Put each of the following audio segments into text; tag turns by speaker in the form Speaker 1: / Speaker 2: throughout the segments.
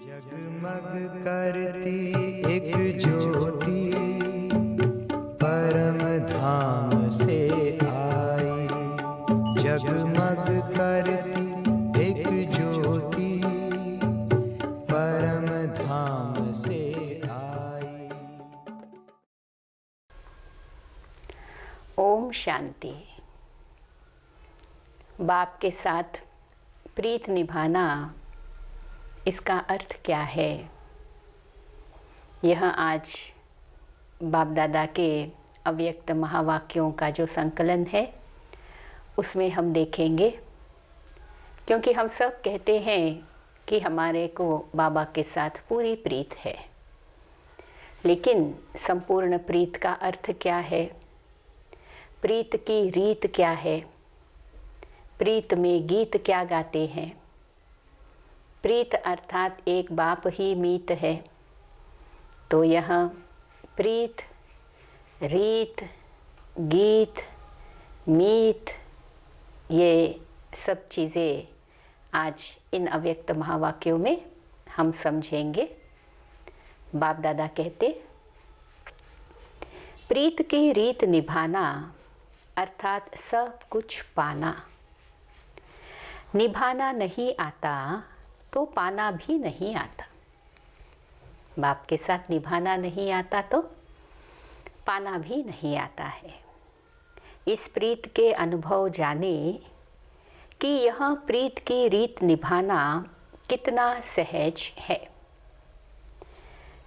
Speaker 1: जगमग करती एक ज्योति परम धाम से आई। जगमग करती एक ज्योति परम धाम से आई।
Speaker 2: ओम शांति। बाप के साथ प्रीत निभाना, इसका अर्थ क्या है, यह आज बाप दादा के अव्यक्त महावाक्यों का जो संकलन है उसमें हम देखेंगे। क्योंकि हम सब कहते हैं कि हमारे को बाबा के साथ पूरी प्रीत है, लेकिन संपूर्ण प्रीत का अर्थ क्या है, प्रीत की रीत क्या है, प्रीत में गीत क्या गाते हैं। प्रीत अर्थात एक बाप ही मीत है, तो यह प्रीत, रीत, गीत, मीत, ये सब चीज़ें आज इन अव्यक्त महावाक्यों में हम समझेंगे। बाप दादा कहते, प्रीत की रीत निभाना अर्थात सब कुछ पाना। निभाना नहीं आता तो पाना भी नहीं आता। बाप के साथ निभाना नहीं आता तो पाना भी नहीं आता है। इस प्रीत के अनुभव जाने कि यह प्रीत की रीत निभाना कितना सहज है।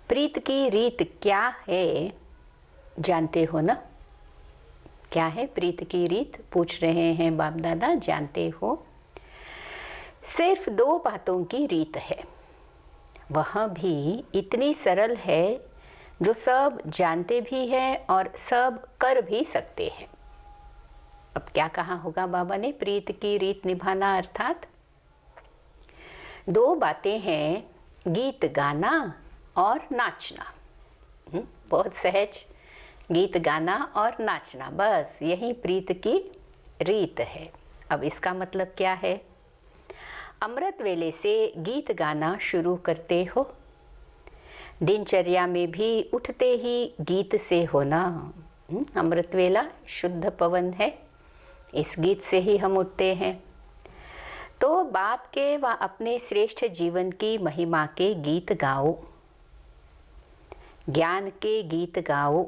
Speaker 2: प्रीत की रीत क्या है जानते हो ना? क्या है प्रीत की रीत, पूछ रहे हैं बाप दादा, जानते हो? सिर्फ दो बातों की रीत है, वह भी इतनी सरल है जो सब जानते भी हैं और सब कर भी सकते हैं। अब क्या कहा होगा बाबा ने? प्रीत की रीत निभाना अर्थात दो बातें हैं, गीत गाना और नाचना। बहुत सहज, गीत गाना और नाचना, बस यही प्रीत की रीत है। अब इसका मतलब क्या है? अमृत वेले से गीत गाना शुरू करते हो, दिनचर्या में भी उठते ही गीत से होना। अमृत वेला शुद्ध पवन है, इस गीत से ही हम उठते हैं। तो बाप के व अपने श्रेष्ठ जीवन की महिमा के गीत गाओ, ज्ञान के गीत गाओ।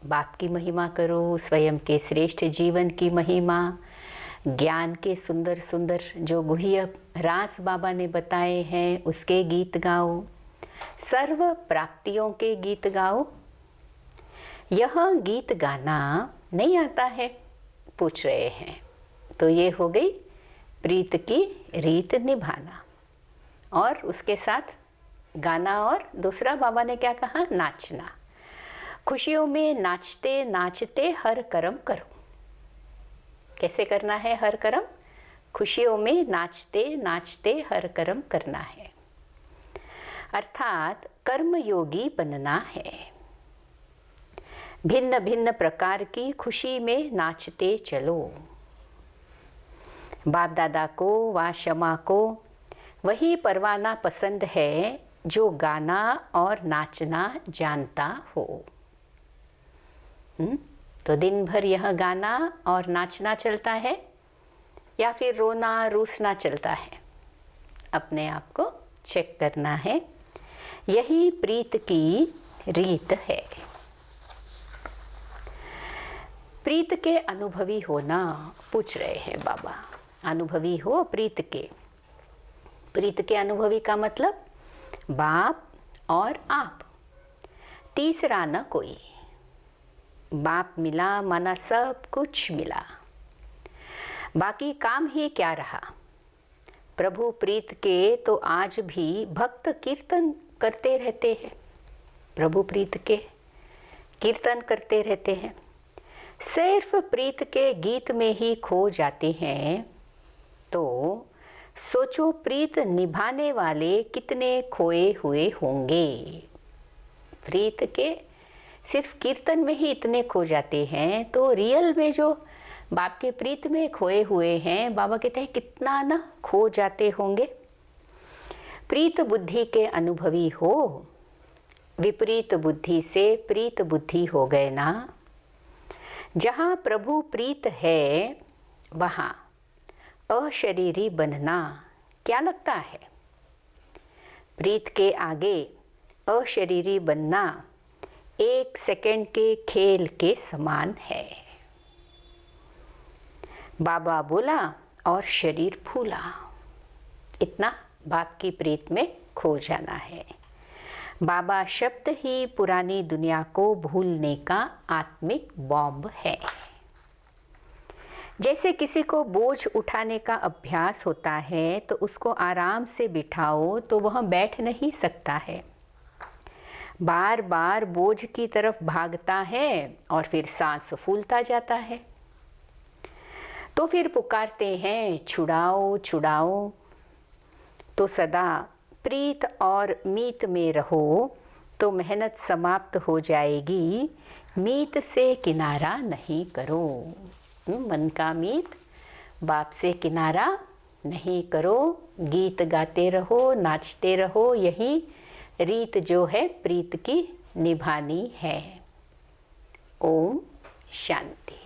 Speaker 2: बाप की महिमा करो, स्वयं के श्रेष्ठ जीवन की महिमा, ज्ञान के सुंदर सुंदर जो गुह्य रास बाबा ने बताए हैं उसके गीत गाओ, सर्व प्राप्तियों के गीत गाओ। यह गीत गाना नहीं आता है, पूछ रहे हैं, तो ये हो गई प्रीत की रीत निभाना। और उसके साथ गाना, और दूसरा बाबा ने क्या कहा? नाचना। खुशियों में नाचते नाचते हर कर्म करो। कैसे करना है हर कर्म? खुशियों में नाचते नाचते हर कर्म करना है, अर्थात कर्मयोगी बनना है। भिन्न भिन्न प्रकार की खुशी में नाचते चलो। बाप दादा को व क्षमा को वही परवाना पसंद है जो गाना और नाचना जानता हो। तो दिन भर यह गाना और नाचना चलता है या फिर रोना रूसना चलता है? अपने आप को चेक करना है। यही प्रीत की रीत है। प्रीत के अनुभवी होना, पूछ रहे हैं बाबा, अनुभवी हो प्रीत के। प्रीत के अनुभवी का मतलब बाप और आप, तीसरा न कोई। बाप मिला माना सब कुछ मिला, बाकी काम ही क्या रहा। प्रभु प्रीत के तो आज भी भक्त कीर्तन करते रहते हैं, प्रभु प्रीत के कीर्तन करते रहते हैं। सिर्फ प्रीत के गीत में ही खो जाते हैं, तो सोचो प्रीत निभाने वाले कितने खोए हुए होंगे। प्रीत के सिर्फ कीर्तन में ही इतने खो जाते हैं, तो रियल में जो बाप के प्रीत में खोए हुए हैं, बाबा कहते हैं कितना ना खो जाते होंगे। प्रीत बुद्धि के अनुभवी हो, विपरीत बुद्धि से प्रीत बुद्धि हो गए ना। जहाँ प्रभु प्रीत है वहाँ अशरीरी बनना क्या लगता है? प्रीत के आगे अशरीरी बनना 1 सेकंड के खेल के समान है। बाबा बोला और शरीर फूला, इतना बाप की प्रीत में खो जाना है। बाबा शब्द ही पुरानी दुनिया को भूलने का आत्मिक बॉम्ब है। जैसे किसी को बोझ उठाने का अभ्यास होता है तो उसको आराम से बिठाओ तो वह बैठ नहीं सकता है, बार बार बोझ की तरफ भागता है और फिर सांस फूलता जाता है। तो फिर पुकारते हैं छुड़ाओ छुड़ाओ। तो सदा प्रीत और मीत में रहो तो मेहनत समाप्त हो जाएगी। मीत से किनारा नहीं करो, मन का मीत, बाप से किनारा नहीं करो। गीत गाते रहो, नाचते रहो, यही रीत जो है प्रीत की निभानी है। ओम शांति।